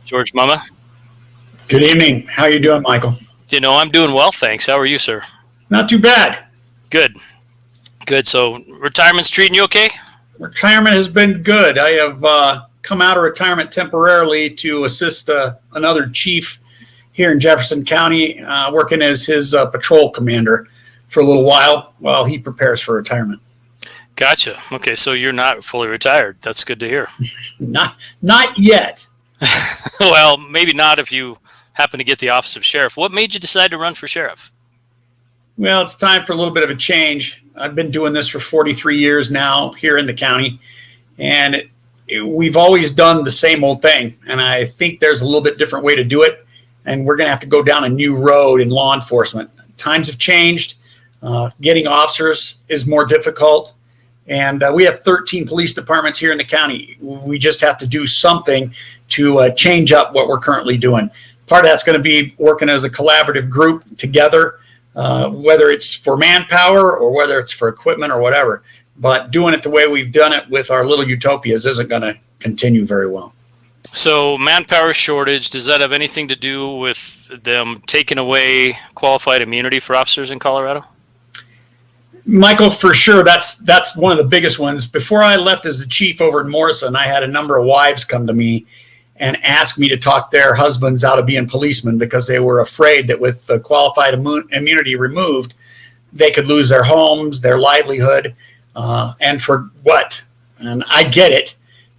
George Mumma. Good evening. How are you doing, Michael? I'm doing well, thanks. How are you, sir? Not too bad. Good. So retirement's treating you okay? Retirement has been good. I have come out of retirement temporarily to assist another chief here in Jefferson County, working as his patrol commander for a little while he prepares for retirement. Gotcha. Okay, so you're not fully retired. That's good to hear. Not yet. Well, maybe not if you happen to get the office of sheriff. What made you decide to run for sheriff? Well, it's time for a little bit of a change. I've been doing this for 43 years now here in the county, and we've always done the same old thing. And I think there's a little bit different way to do it, and we're going to have to go down a new road in law enforcement. Times have changed. Getting officers is more difficult. And we have 13 police departments here in the county. We just have to do something to change up what we're currently doing. Part of that's going to be working as a collaborative group together, whether it's for manpower or whether it's for equipment or whatever. But doing it the way we've done it with our little utopias isn't going to continue very well. So manpower shortage, does that have anything to do with them taking away qualified immunity for officers in Colorado? Michael, for sure, that's one of the biggest ones. Before I left as the chief over in Morrison, I had a number of wives come to me and ask me to talk their husbands out of being policemen because they were afraid that with the qualified immunity removed, they could lose their homes, their livelihood, and for what? And I get it.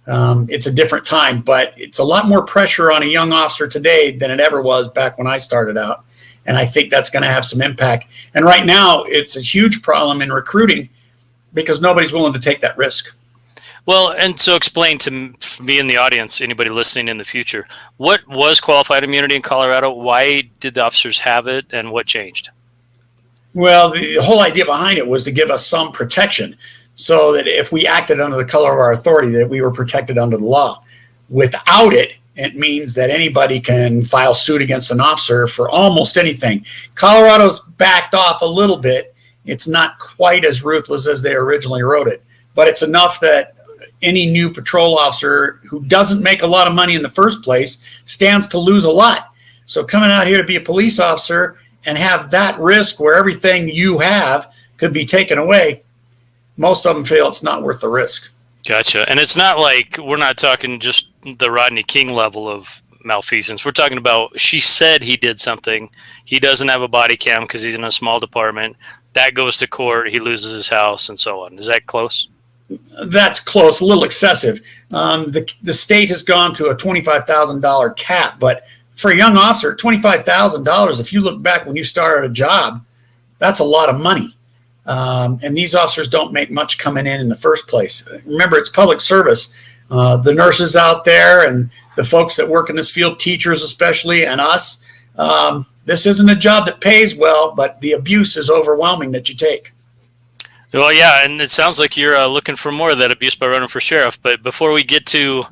It's a different time, but it's a lot more pressure on a young officer today than it ever was back when I started out. And I think that's going to have some impact. And right now, it's a huge problem in recruiting because nobody's willing to take that risk. Well, and so explain to me and the audience, anybody listening in the future, what was qualified immunity in Colorado? Why did the officers have it, and what changed? Well, the whole idea behind it was to give us some protection so that if we acted under the color of our authority, that we were protected under the law. Without it, it means that anybody can file suit against an officer for almost anything. Colorado's backed off a little bit. It's not quite as ruthless as they originally wrote it, but it's enough that any new patrol officer who doesn't make a lot of money in the first place stands to lose a lot. So coming out here to be a police officer and have that risk where everything you have could be taken away, most of them feel it's not worth the risk. Gotcha. And it's not like we're not talking just the Rodney King level of malfeasance. We're talking about she said he did something. He doesn't have a body cam because he's in a small department. That goes to court. He loses his house and so on. Is that close? That's close, a little excessive. The state has gone to a $25,000 cap, but for a young officer, $25,000, if you look back when you started a job, that's a lot of money. And these officers don't make much coming in the first place. Remember, it's public service. The nurses out there and the folks that work in this field, teachers especially, and us, this isn't a job that pays well, but the abuse is overwhelming that you take. Well, yeah, and it sounds like you're looking for more of that abuse by running for sheriff. But before we get to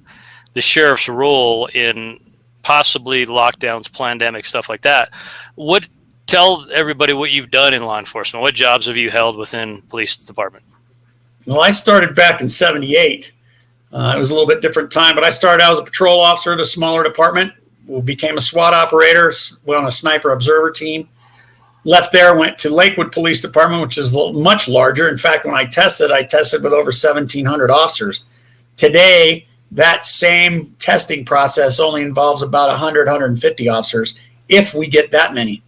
the sheriff's role in possibly lockdowns, pandemic, stuff like that, tell everybody what you've done in law enforcement. What jobs have you held within police department? Well, I started back in 78. It was a little bit different time, but I started out as a patrol officer at a smaller department. Became a SWAT operator, went on a sniper observer team. Left there, went to Lakewood Police Department, which is much larger. In fact, when I tested with over 1,700 officers. Today, that same testing process only involves about 100, 150 officers, if we get that many.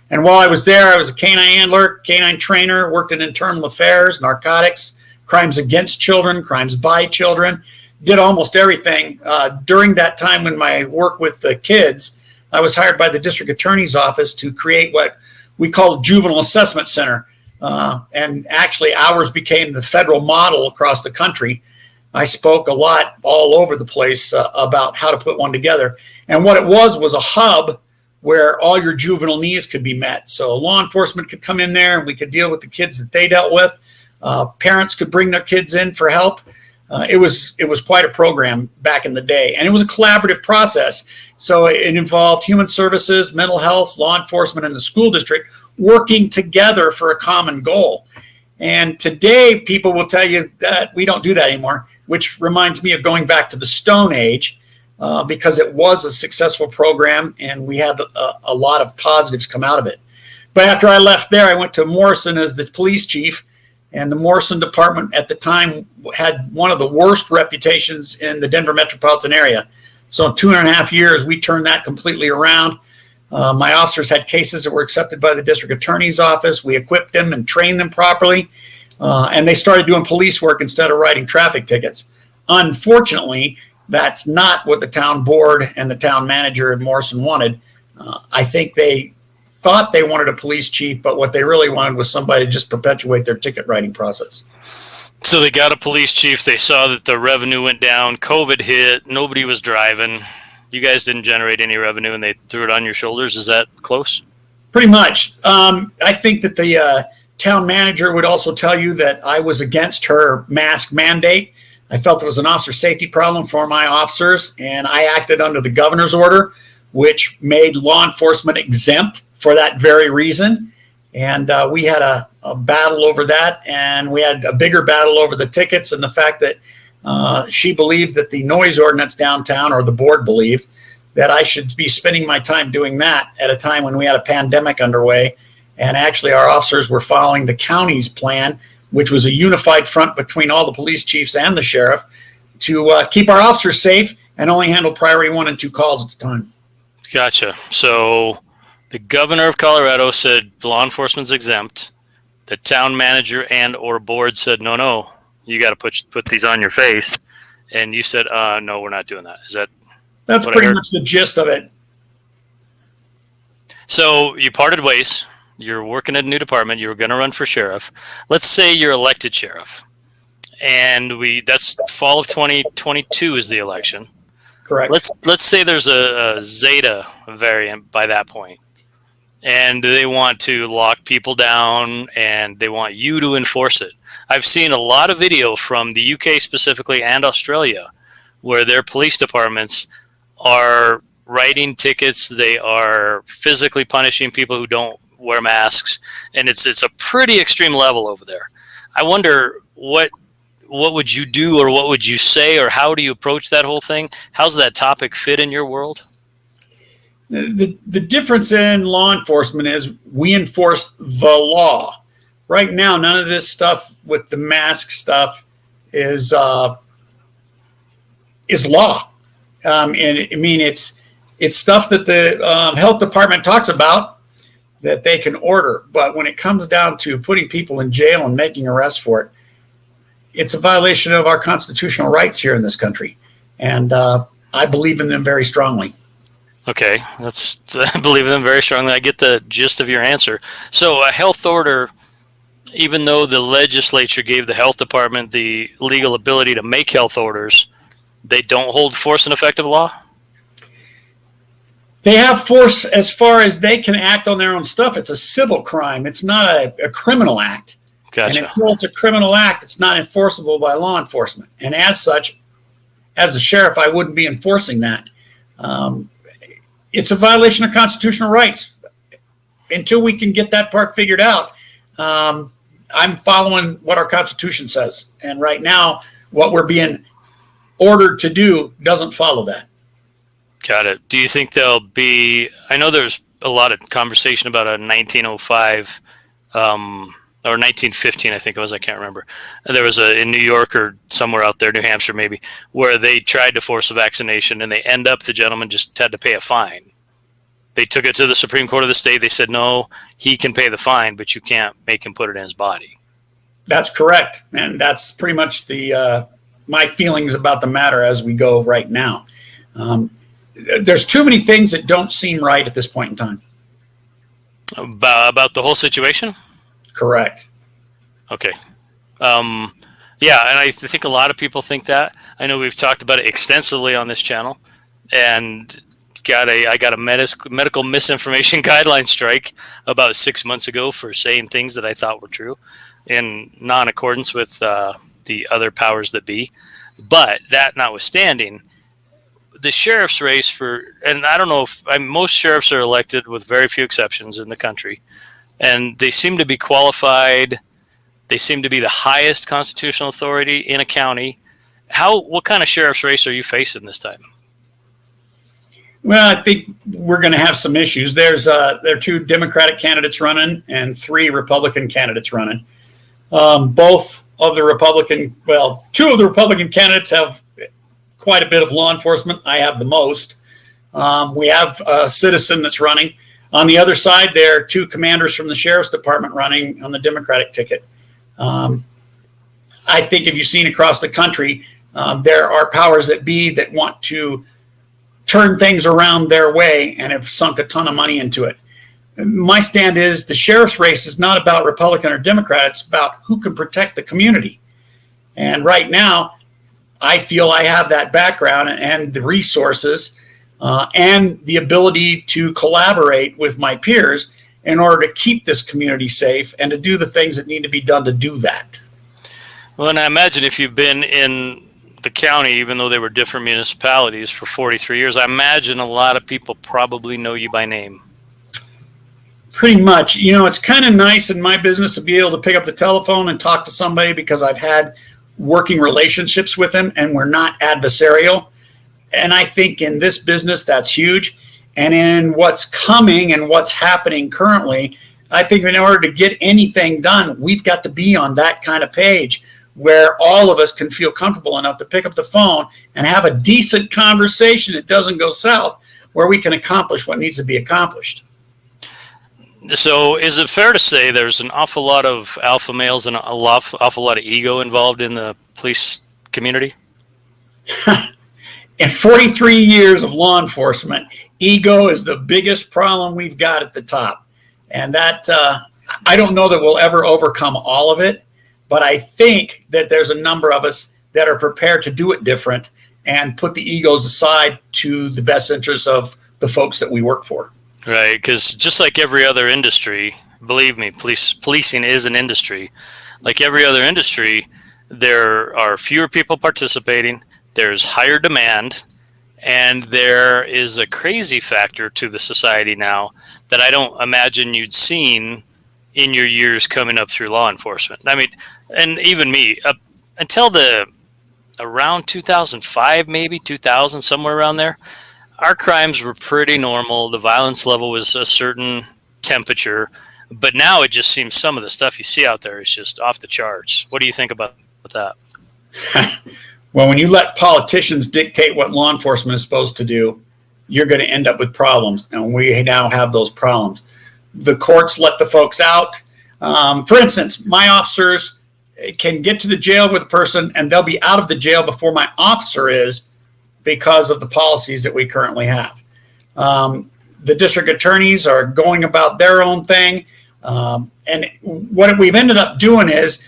And while I was there, I was a canine handler, canine trainer, worked in internal affairs, narcotics, crimes against children, crimes by children, did almost everything. During that time when my work with the kids, I was hired by the district attorney's office to create what we call a juvenile assessment center. And actually ours became the federal model across the country. I spoke a lot all over the place about how to put one together. And what it was a hub where all your juvenile needs could be met. So law enforcement could come in there and we could deal with the kids that they dealt with. Parents could bring their kids in for help. It was quite a program back in the day, and it was a collaborative process. So it involved human services, mental health, law enforcement, and the school district working together for a common goal. And today, people will tell you that we don't do that anymore, which reminds me of going back to the Stone Age. because it was a successful program and we had a lot of positives come out of it. But after I left there, I went to Morrison as the police chief, and the Morrison department at the time had one of the worst reputations in the Denver metropolitan area. So in 2.5 years, we turned that completely around. My officers had cases that were accepted by the district attorney's office. We equipped them and trained them properly, and they started doing police work instead of writing traffic tickets. Unfortunately, that's not what the town board and the town manager at Morrison wanted. I think they thought they wanted a police chief, but what they really wanted was somebody to just perpetuate their ticket writing process. So they got a police chief. They saw that the revenue went down. COVID hit. Nobody was driving. You guys didn't generate any revenue, and they threw it on your shoulders. Is that close? Pretty much. I think that the town manager would also tell you that I was against her mask mandate. I felt it was an officer safety problem for my officers, and I acted under the governor's order, which made law enforcement exempt for that very reason. And we had a battle over that, and we had a bigger battle over the tickets and the fact that she believed that the noise ordinance downtown, or the board believed, that I should be spending my time doing that at a time when we had a pandemic underway. And actually our officers were following the county's plan, which was a unified front between all the police chiefs and the sheriff to keep our officers safe and only handle priority 1 and 2 calls at a time. Gotcha. So the governor of Colorado said law enforcement's exempt. The town manager and or board said, no, you got to put these on your face. And you said, no, we're not doing that. That's pretty much the gist of it. So you parted ways. You're working at a new department. You were going to run for sheriff. Let's say you're elected sheriff. And that's fall of 2022 is the election. Correct. Let's say there's a Zeta variant by that point, and they want to lock people down, and they want you to enforce it. I've seen a lot of video from the UK specifically and Australia where their police departments are writing tickets. They are physically punishing people who don't wear masks, and it's a pretty extreme level over there. I wonder what would you do, or what would you say, or how do you approach that whole thing? How's that topic fit in your world? The difference in law enforcement is we enforce the law. Right now, none of this stuff with the mask stuff is law. And I mean, it's stuff that the health department talks about that they can order. But when it comes down to putting people in jail and making arrests for it, it's a violation of our constitutional rights here in this country. And I believe in them very strongly. Okay, I believe in them very strongly. I get the gist of your answer. So a health order, even though the legislature gave the health department the legal ability to make health orders, they don't hold force and effective law? They have force as far as they can act on their own stuff. It's a civil crime. It's not a criminal act. Gotcha. And until it's a criminal act, it's not enforceable by law enforcement. And as such, as the sheriff, I wouldn't be enforcing that. It's a violation of constitutional rights. Until we can get that part figured out, I'm following what our Constitution says. And right now, what we're being ordered to do doesn't follow that. Got it. Do you think there'll be, I know there's a lot of conversation about a 1905 or 1915, I think it was, I can't remember. There was in New York or somewhere out there, New Hampshire maybe, where they tried to force a vaccination, and the gentleman just had to pay a fine. They took it to the Supreme Court of the state. They said, no, he can pay the fine, but you can't make him put it in his body. That's correct. And that's pretty much my feelings about the matter as we go right now. There's too many things that don't seem right at this point in time. About the whole situation? Correct. Okay. Yeah, and I think a lot of people think that. I know we've talked about it extensively on this channel, and I got a medical misinformation guideline strike about 6 months ago for saying things that I thought were true in non-accordance with the other powers that be. But that notwithstanding, the sheriff's race and I don't know if most sheriffs are elected with very few exceptions in the country, and they seem to be qualified. They seem to be the highest constitutional authority in a county. What kind of sheriff's race are you facing this time? Well, I think we're going to have some issues. There are 2 Democratic candidates running and 3 Republican candidates running. Both of the Republican, well, 2 of the Republican candidates have quite a bit of law enforcement. I have the most. We have a citizen that's running. On the other side, there are 2 commanders from the sheriff's department running on the Democratic ticket. I think if you've seen across the country, there are powers that be that want to turn things around their way and have sunk a ton of money into it. My stand is the sheriff's race is not about Republican or Democrat. It's about who can protect the community. And right now, I feel I have that background and the resources and the ability to collaborate with my peers in order to keep this community safe and to do the things that need to be done to do that. Well, and I imagine if you've been in the county, even though they were different municipalities for 43 years, I imagine a lot of people probably know you by name. Pretty much. You know, it's kind of nice in my business to be able to pick up the telephone and talk to somebody because I've had working relationships with them and we're not adversarial. And I think in this business, that's huge. And in what's coming and what's happening currently, I think in order to get anything done, we've got to be on that kind of page where all of us can feel comfortable enough to pick up the phone and have a decent conversation that doesn't go south, where we can accomplish what needs to be accomplished. So is it fair to say there's an awful lot of alpha males and awful lot of ego involved in the police community? In 43 years of law enforcement, ego is the biggest problem we've got at the top. And that, I don't know that we'll ever overcome all of it, but I think that there's a number of us that are prepared to do it different and put the egos aside to the best interests of the folks that we work for. Right, because just like every other industry, believe me, policing is an industry. Like every other industry, there are fewer people participating, there's higher demand, and there is a crazy factor to the society now that I don't imagine you'd seen in your years coming up through law enforcement. I mean, and even me, until around 2005, maybe 2000, somewhere around there, our crimes were pretty normal. The violence level was a certain temperature, but now it just seems some of the stuff you see out there is just off the charts. What do you think about that? Well, when you let politicians dictate what law enforcement is supposed to do, you're going to end up with problems, and we now have those problems. The courts let the folks out. For instance, my officers can get to the jail with a person, and they'll be out of the jail before my officer is because of the policies that we currently have. The district attorneys are going about their own thing. And what we've ended up doing is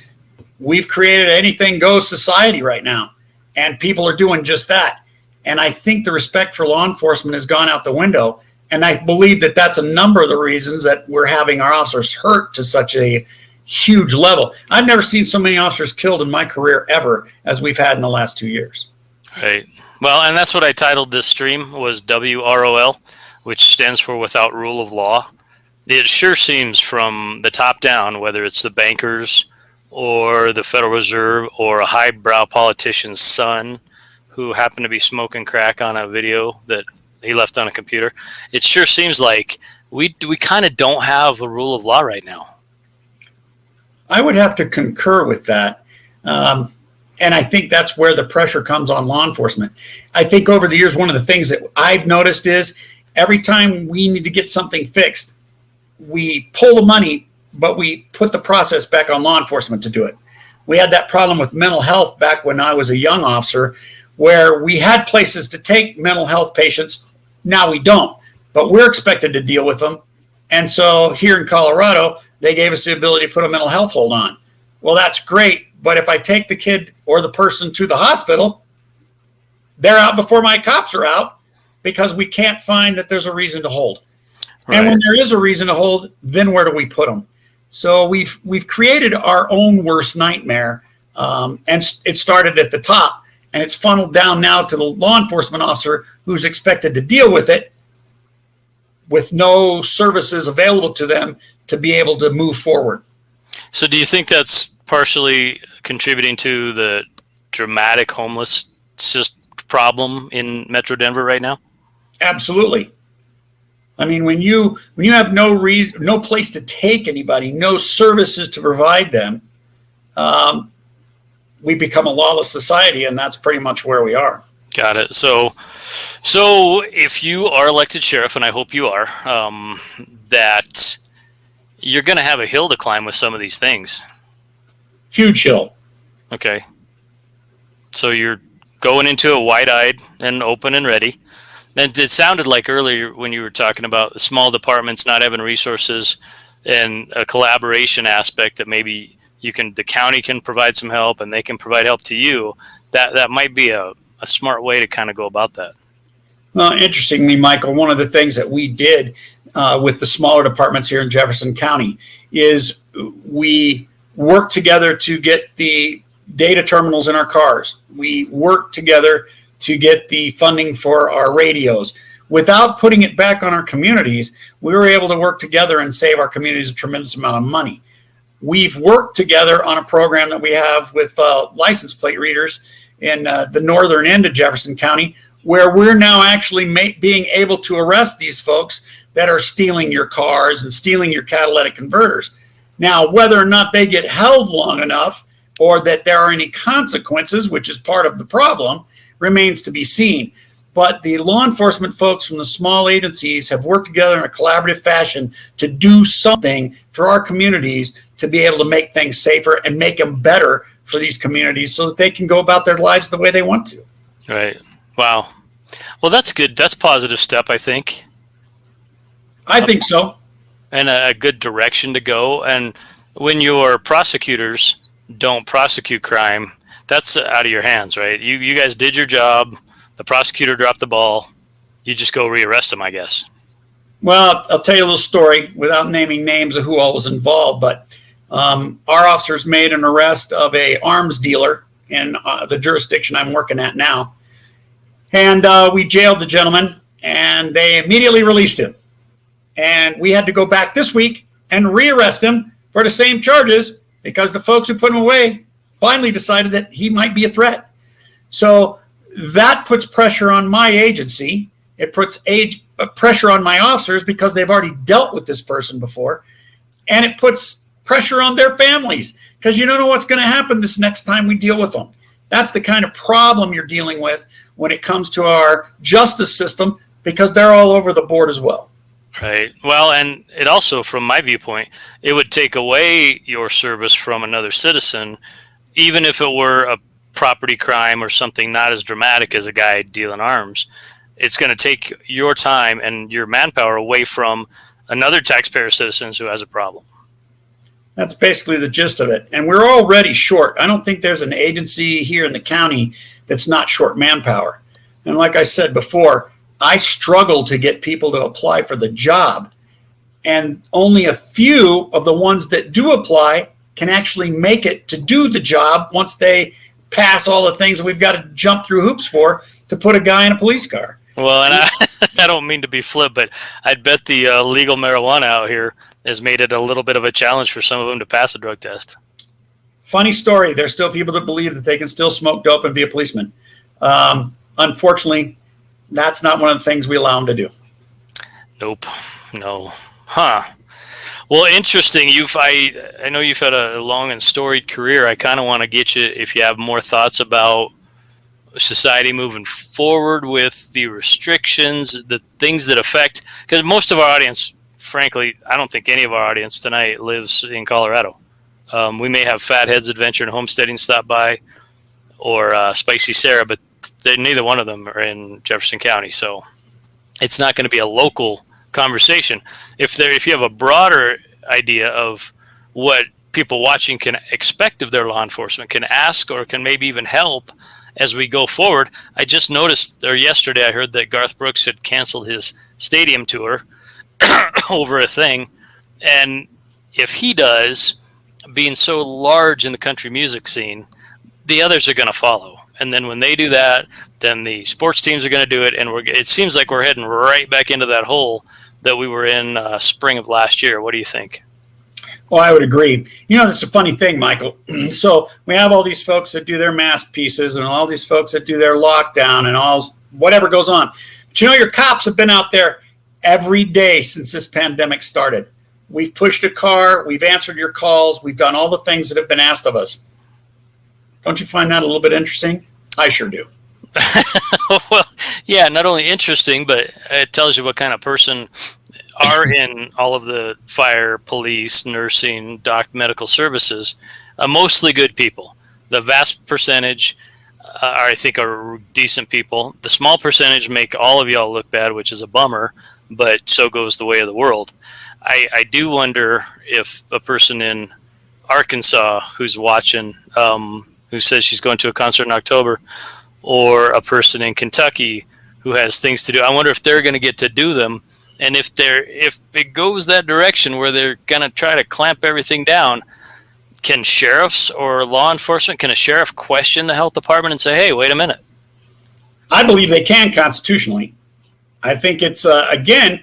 we've created anything goes society right now. And people are doing just that. And I think the respect for law enforcement has gone out the window. And I believe that that's a number of the reasons that we're having our officers hurt to such a huge level. I've never seen so many officers killed in my career ever as we've had in the last 2 years. Right. Well, and that's what I titled this stream was WROL, which stands for Without Rule of Law. It sure seems from the top down, whether it's the bankers or the Federal Reserve or a highbrow politician's son who happened to be smoking crack on a video that he left on a computer, it sure seems like we kind of don't have a rule of law right now. I would have to concur with that. And I think that's where the pressure comes on law enforcement. I think over the years, one of the things that I've noticed is every time we need to get something fixed, we pull the money, but we put the process back on law enforcement to do it. We had that problem with mental health back when I was a young officer, where we had places to take mental health patients. Now we don't, but we're expected to deal with them. And so here in Colorado, they gave us the ability to put a mental health hold on. Well, that's great. But if I take the kid or the person to the hospital, they're out before my cops are out because we can't find that there's a reason to hold. Right. And when there is a reason to hold, then where do we put them? So we've created our own worst nightmare, and it started at the top, and it's funneled down now to the law enforcement officer who's expected to deal with it with no services available to them to be able to move forward. So do you think that's partially contributing to the dramatic homeless problem in Metro Denver right now? Absolutely. I mean, when you have no reason, no place to take anybody, no services to provide them, we become a lawless society, and that's pretty much where we are. Got it. So if you are elected sheriff, and I hope you are, that you're going to have a hill to climb with some of these things. Huge hill. Okay. So you're going into it wide-eyed and open and ready. And it sounded like earlier when you were talking about the small departments not having resources and a collaboration aspect that maybe the county can provide some help and they can provide help to you. That might be a smart way to kind of go about that. Well, interestingly, Michael, one of the things that we did with the smaller departments here in Jefferson County is we worked together to get the data terminals in our cars. We worked together to get the funding for our radios. Without putting it back on our communities, we were able to work together and save our communities a tremendous amount of money. We've worked together on a program that we have with license plate readers in the northern end of Jefferson County, where we're now actually being able to arrest these folks that are stealing your cars and stealing your catalytic converters. Now, whether or not they get held long enough or that there are any consequences, which is part of the problem, remains to be seen. But the law enforcement folks from the small agencies have worked together in a collaborative fashion to do something for our communities to be able to make things safer and make them better for these communities so that they can go about their lives the way they want to. Right. Wow. Well, that's good. That's a positive step, I think. I think so. And a good direction to go. And when your prosecutors don't prosecute crime, that's out of your hands, right? You guys did your job. The prosecutor dropped the ball. You just go rearrest him, I guess. Well, I'll tell you a little story without naming names of who all was involved, but our officers made an arrest of a arms dealer in the jurisdiction I'm working at now. And we jailed the gentleman, and they immediately released him. And we had to go back this week and rearrest him for the same charges because the folks who put him away finally decided that he might be a threat. So that puts pressure on my agency. It puts pressure on my officers because they've already dealt with this person before. And it puts pressure on their families because you don't know what's going to happen this next time we deal with them. That's the kind of problem you're dealing with when it comes to our justice system because they're all over the board as well. Right. Well, and it also, from my viewpoint, it would take away your service from another citizen, even if it were a property crime or something not as dramatic as a guy dealing arms. It's going to take your time and your manpower away from another taxpayer citizen who has a problem. That's basically the gist of it. And we're already short. I don't think there's an agency here in the county that's not short manpower. And like I said before, I struggle to get people to apply for the job. And only a few of the ones that do apply can actually make it to do the job once they pass all the things that we've got to jump through hoops for to put a guy in a police car. Well, and I don't mean to be flip, but I'd bet the legal marijuana out here has made it a little bit of a challenge for some of them to pass a drug test. Funny story. There's still people that believe that they can still smoke dope and be a policeman. Unfortunately, that's not one of the things we allow them to do. Nope. No. Huh. Well, interesting. I know you've had a long and storied career. I kind of want to get you, if you have more thoughts about society moving forward with the restrictions, the things that affect, because most of our audience, frankly, I don't think any of our audience tonight lives in Colorado. We may have Fatheads Adventure and Homesteading stop by, or Spicy Sarah, but neither one of them are in Jefferson County, so it's not going to be a local conversation. If you have a broader idea of what people watching can expect of their law enforcement, can ask or can maybe even help as we go forward. I just noticed, or yesterday I heard that Garth Brooks had canceled his stadium tour over a thing, and if he does, being so large in the country music scene, the others are going to follow. And then when they do that, then the sports teams are going to do it. And it seems like we're heading right back into that hole that we were in spring of last year. What do you think? Well, I would agree. You know, it's a funny thing, Michael. So we have all these folks that do their mask pieces and all these folks that do their lockdown and all whatever goes on. But you know, your cops have been out there every day since this pandemic started. We've pushed a car. We've answered your calls. We've done all the things that have been asked of us. Don't you find that a little bit interesting? I sure do. Well, yeah, not only interesting, but it tells you what kind of person are in all of the fire, police, nursing, medical services. Mostly good people. The vast percentage, I think, are decent people. The small percentage make all of y'all look bad, which is a bummer, but so goes the way of the world. I do wonder if a person in Arkansas who's watching, who says she's going to a concert in October, or a person in Kentucky who has things to do, I wonder if they're going to get to do them. And if it goes that direction where they're going to try to clamp everything down, can sheriffs or law enforcement, can a sheriff question the health department and say, hey, wait a minute? I believe they can constitutionally. I think it's, again,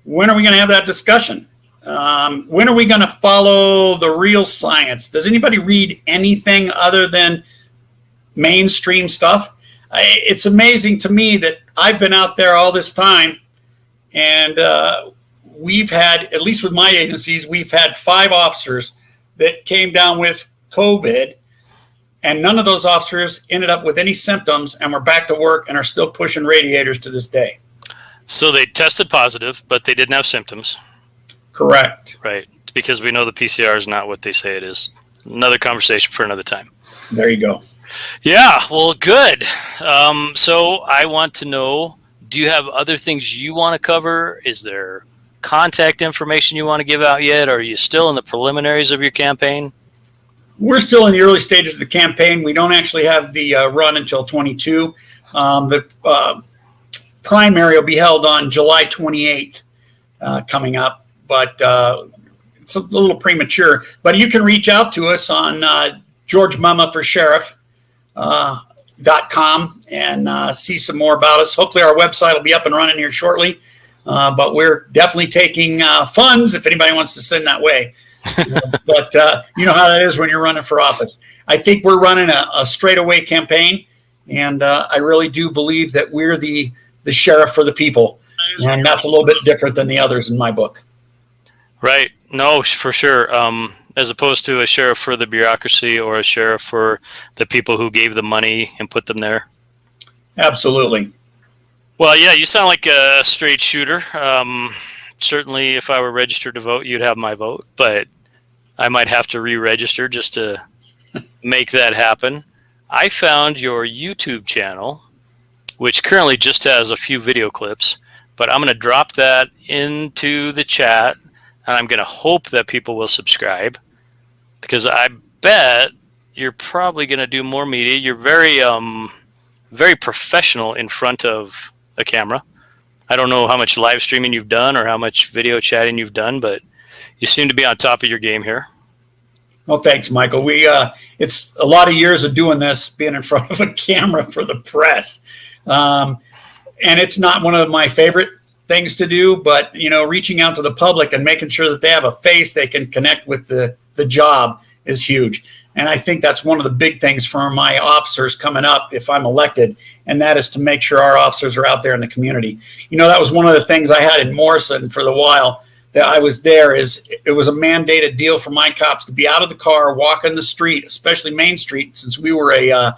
when are we going to have that discussion? When are we going to follow the real science? Does anybody read anything other than mainstream stuff? It's amazing to me that I've been out there all this time, and we've had, at least with my agencies, we've had 5 officers that came down with COVID, and none of those officers ended up with any symptoms, and we're back to work and are still pushing radiators to this day. So they tested positive, but they didn't have symptoms. Correct. Right, because we know the PCR is not what they say it is. Another conversation for another time. There you go. Yeah, well, good. So I want to know, do you have other things you want to cover? Is there contact information you want to give out yet? Or are you still in the preliminaries of your campaign? We're still in the early stages of the campaign. We don't actually have the run until 22. The primary will be held on July 28th coming up, but it's a little premature. But you can reach out to us on George Mumma for Sheriff. .com and see some more about us. Hopefully our website will be up and running here shortly, but we're definitely taking funds if anybody wants to send that way. But you know how that is when you're running for office. I think we're running a straightaway campaign, and I really do believe that we're the sheriff for the people, and that's a little bit different than the others in my book. Right. No, for sure. As opposed to a sheriff for the bureaucracy or a sheriff for the people who gave the money and put them there. Absolutely. Well, yeah, you sound like a straight shooter. Certainly, if I were registered to vote, you'd have my vote, but I might have to re-register just to make that happen. I found your YouTube channel, which currently just has a few video clips, but I'm going to drop that into the chat, and I'm going to hope that people will subscribe, because I bet you're probably going to do more media. You're very, very professional in front of a camera. I don't know how much live streaming you've done or how much video chatting you've done, but you seem to be on top of your game here. Well, thanks, Michael. It's a lot of years of doing this, being in front of a camera for the press. And it's not one of my favorite things to do, but, you know, reaching out to the public and making sure that they have a face they can connect with the job is huge. And I think that's one of the big things for my officers coming up if I'm elected, and that is to make sure our officers are out there in the community. You know, that was one of the things I had in Morrison for the while that I was there, is it was a mandated deal for my cops to be out of the car, walking the street, especially Main Street, since we were a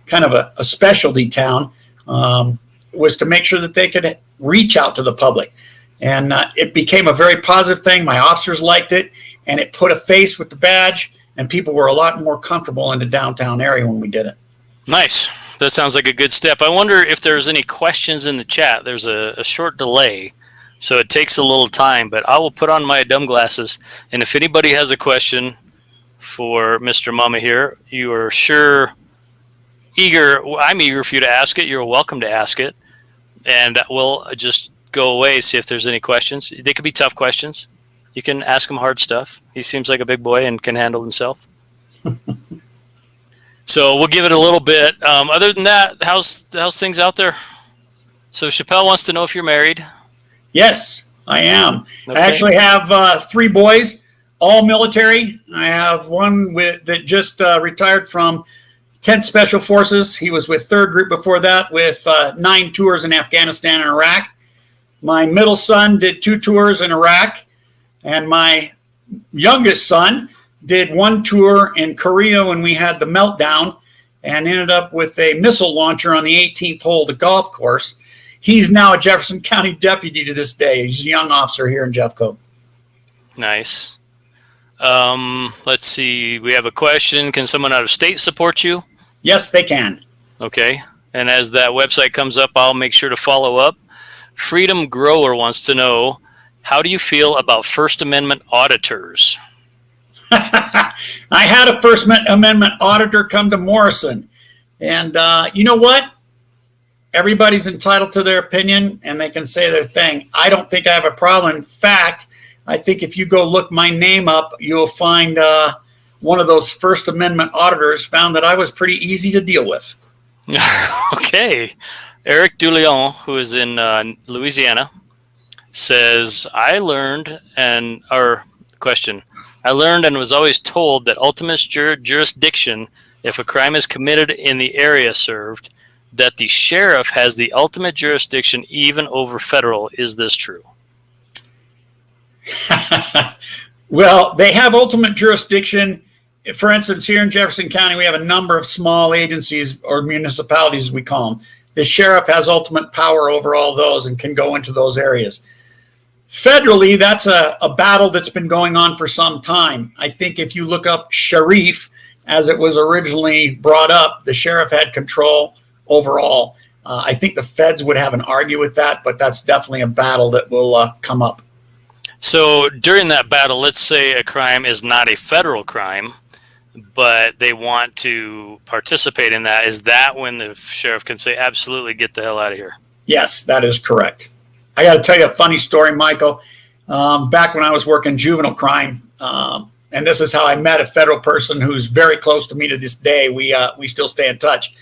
kind of a specialty town, was to make sure that they could reach out to the public. And it became a very positive thing. My officers liked it, and it put a face with the badge, and people were a lot more comfortable in the downtown area when we did it. Nice. That sounds like a good step. I wonder if there's any questions in the chat. There's a short delay, so it takes a little time, but I will put on my dumb glasses, and if anybody has a question for Mr. Mumma here, you are sure eager. I'm eager for you to ask it. You're welcome to ask it, and we'll just go away, see if there's any questions. They could be tough questions. You can ask him hard stuff. He seems like a big boy and can handle himself. So we'll give it a little bit. Other than that, how's things out there? So Chappelle wants to know if you're married. Yes, I am. Okay. I actually have 3 boys, all military. I have one that just retired from 10th Special Forces. He was with 3rd Group before that with 9 tours in Afghanistan and Iraq. My middle son did 2 tours in Iraq, and my youngest son did 1 tour in Korea when we had the meltdown and ended up with a missile launcher on the 18th hole of the golf course. He's now a Jefferson County deputy to this day. He's a young officer here in Jeffco. Nice. Let's see. We have a question. Can someone out of state support you? Yes, they can. Okay. And as that website comes up, I'll make sure to follow up. Freedom Grower wants to know, how do you feel about First Amendment auditors? I had a First Amendment auditor come to Morrison. And you know what? Everybody's entitled to their opinion, and they can say their thing. I don't think I have a problem. In fact, I think if you go look my name up, you'll find one of those First Amendment auditors found that I was pretty easy to deal with. Okay. Eric Dulion, who is in Louisiana, says, I learned and was always told that ultimate jurisdiction, if a crime is committed in the area served, that the sheriff has the ultimate jurisdiction even over federal. Is this true? Well, they have ultimate jurisdiction. For instance, here in Jefferson County, we have a number of small agencies or municipalities, as we call them. The sheriff has ultimate power over all those and can go into those areas. Federally, that's a battle that's been going on for some time. I think if you look up sheriff, as it was originally brought up, the sheriff had control overall. I think the feds would have an argue with that, but that's definitely a battle that will come up. So during that battle, let's say a crime is not a federal crime, but they want to participate in that. Is that when the sheriff can say, absolutely, get the hell out of here? Yes, that is correct. I got to tell you a funny story, Michael. Back when I was working juvenile crime, and this is how I met a federal person who's very close to me to this day. We still stay in touch.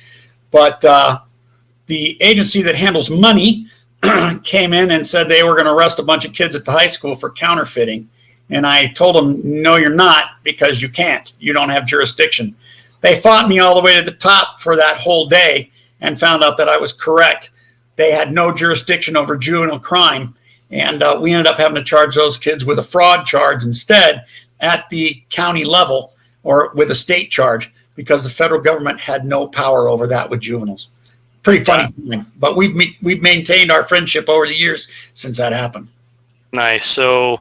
But the agency that handles money came in and said they were going to arrest a bunch of kids at the high school for counterfeiting. And I told them, no, you're not, because you can't. You don't have jurisdiction. They fought me all the way to the top for that whole day and found out that I was correct. They had no jurisdiction over juvenile crime. And we ended up having to charge those kids with a fraud charge instead at the county level or with a state charge because the federal government had no power over that with juveniles. Pretty funny, but we've maintained our friendship over the years since that happened. Nice. So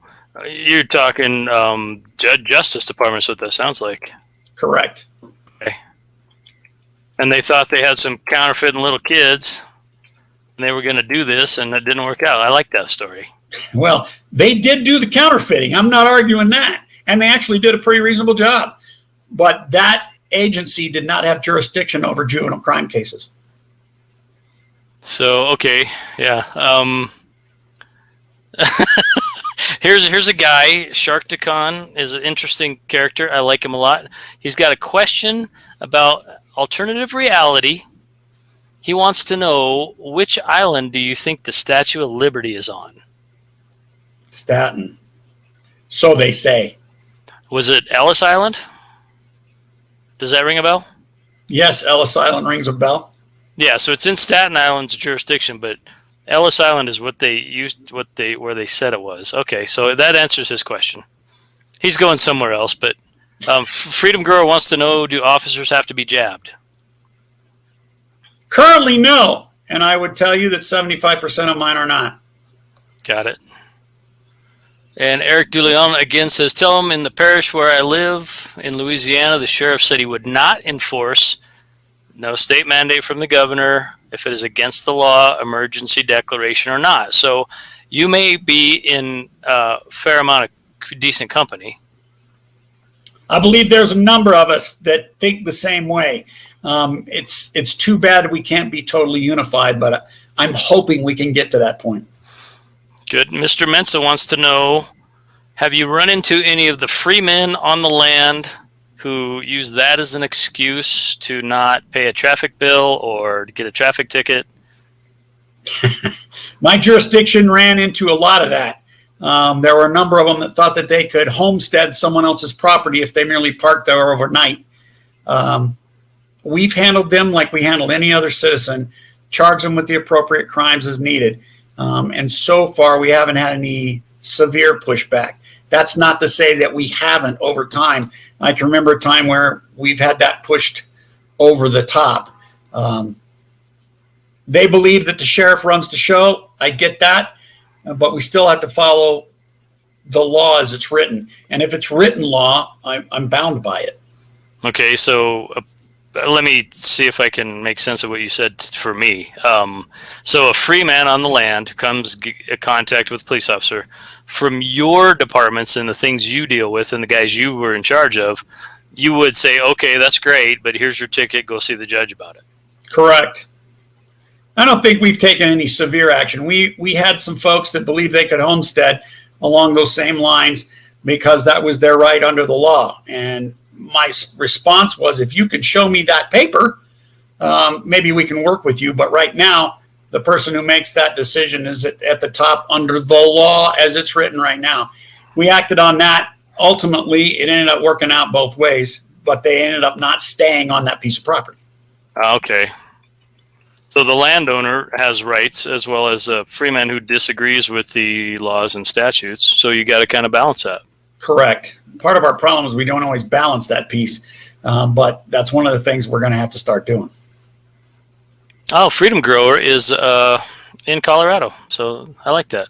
you're talking Justice Department is what that sounds like. Correct. Okay. And they thought they had some counterfeiting little kids, and they were going to do this, and it didn't work out. I like that story. Well, they did do the counterfeiting. I'm not arguing that. And they actually did a pretty reasonable job. But that agency did not have jurisdiction over juvenile crime cases. So, okay, yeah. Here's a guy. Sharkticon is an interesting character. I like him a lot. He's got a question about alternative reality. He wants to know, which island do you think the Statue of Liberty is on? Staten. So they say. Was it Ellis Island? Does that ring a bell? Yes, Ellis Island rings a bell. Yeah, so it's in Staten Island's jurisdiction, but Ellis Island is what they used, where they said it was. Okay, so that answers his question. He's going somewhere else, but Freedom Grower wants to know, do officers have to be jabbed? Currently, no. And I would tell you that 75% of mine are not. Got it. And Eric Dulion again says, tell him in the parish where I live in Louisiana, the sheriff said he would not enforce no state mandate from the governor if it is against the law, emergency declaration or not. So you may be in a fair amount of decent company. I believe there's a number of us that think the same way. It's too bad we can't be totally unified, but I'm hoping we can get to that point. Good. Mr. Mensa wants to know, have you run into any of the free men on the land who use that as an excuse to not pay a traffic bill or to get a traffic ticket? My jurisdiction ran into a lot of that. There were a number of them that thought that they could homestead someone else's property if they merely parked there overnight. we've handled them like we handled any other citizen, charge them with the appropriate crimes as needed. And so far, we haven't had any severe pushback. That's not to say that we haven't over time. I can remember a time where we've had that pushed over the top. They believe that the sheriff runs the show. I get that, but we still have to follow the law as it's written. And if it's written law, I'm bound by it. Okay, so let me see if I can make sense of what you said for me. So a free man on the land comes in contact with a police officer. From your departments and the things you deal with and the guys you were in charge of, you would say, okay, that's great, but here's your ticket. Go see the judge about it. Correct. I don't think we've taken any severe action. We had some folks that believed they could homestead along those same lines because that was their right under the law. And my response was, if you could show me that paper, maybe we can work with you. But right now, the person who makes that decision is at the top under the law as it's written right now. We acted on that. Ultimately, it ended up working out both ways, but they ended up not staying on that piece of property. Okay. So the landowner has rights as well as a freeman who disagrees with the laws and statutes. So you got to kind of balance that. Correct. Part of our problem is we don't always balance that piece, but that's one of the things we're going to have to start doing. Oh, Freedom Grower is in Colorado, so I like that.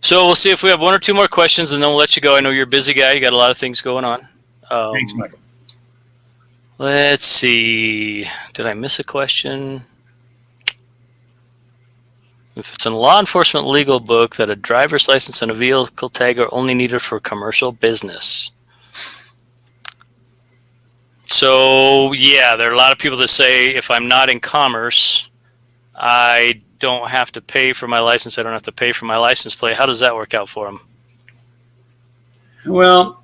So we'll see if we have one or two more questions, and then we'll let you go. I know you're a busy guy. You got a lot of things going on. Thanks, Michael. Let's see. Did I miss a question? If it's a law enforcement legal book that a driver's license and a vehicle tag are only needed for commercial business. So, yeah, there are a lot of people that say if I'm not in commerce, I don't have to pay for my license. I don't have to pay for my license plate. How does that work out for them? Well,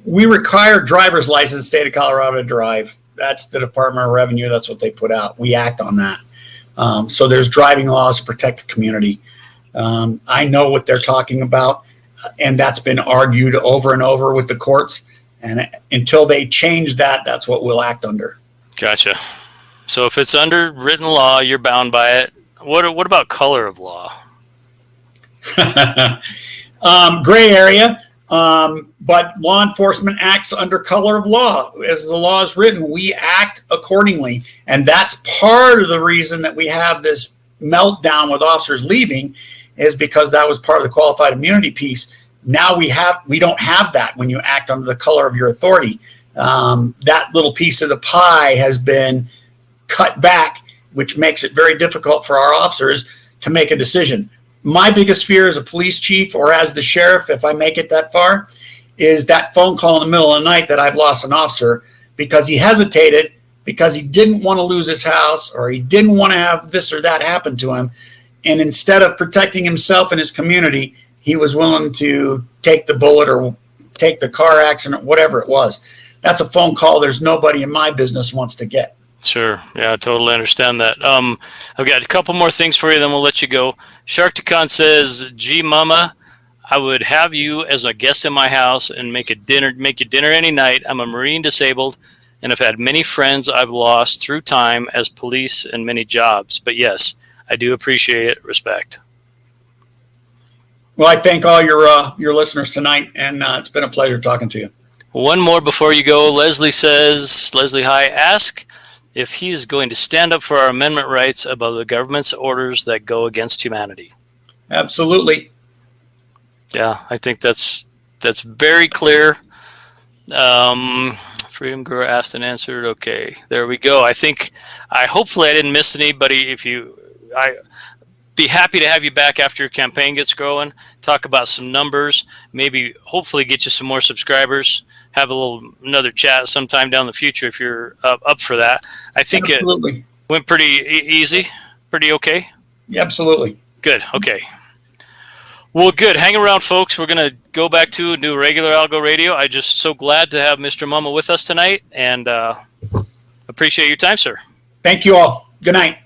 we require driver's license, state of Colorado to drive. That's the Department of Revenue. That's what they put out. We act on that. So there's driving laws to protect the community. I know what they're talking about, and that's been argued over and over with the courts. And until they change that, that's what we'll act under. Gotcha. So if it's under written law, you're bound by it. What about color of law? Gray area. But law enforcement acts under color of law. As the law is written, we act accordingly. And that's part of the reason that we have this meltdown with officers leaving, is because that was part of the qualified immunity piece. Now we don't have that when you act under the color of your authority. That little piece of the pie has been cut back, which makes it very difficult for our officers to make a decision. My biggest fear as a police chief or as the sheriff, if I make it that far, is that phone call in the middle of the night that I've lost an officer because he hesitated, because he didn't want to lose his house, or he didn't want to have this or that happen to him. And instead of protecting himself and his community, he was willing to take the bullet or take the car accident, whatever it was. That's a phone call there's nobody in my business wants to get. Sure. Yeah, I totally understand that. I've got a couple more things for you, then we'll let you go. Sharkticon says, gee, Mumma, I would have you as a guest in my house and make you dinner any night. I'm a Marine disabled and have had many friends I've lost through time as police and many jobs. But yes, I do appreciate it. Respect. Well, I thank all your listeners tonight, and it's been a pleasure talking to you. One more before you go. Leslie says, Leslie, hi, ask if he's going to stand up for our amendment rights above the government's orders that go against humanity. Absolutely. Yeah, I think that's very clear. Freedom Grower asked and answered. Okay, there we go. Hopefully I didn't miss anybody. I'd be happy to have you back after your campaign gets going, talk about some numbers, maybe hopefully get you some more subscribers, have another chat sometime down the future if you're up for that. I think Absolutely. It went pretty easy, pretty okay. Yeah, absolutely. Good. Okay. Well, good. Hang around, folks. We're going to go back to do regular Algo Radio. I'm just so glad to have Mr. Mumma with us tonight, and appreciate your time, sir. Thank you all. Good night.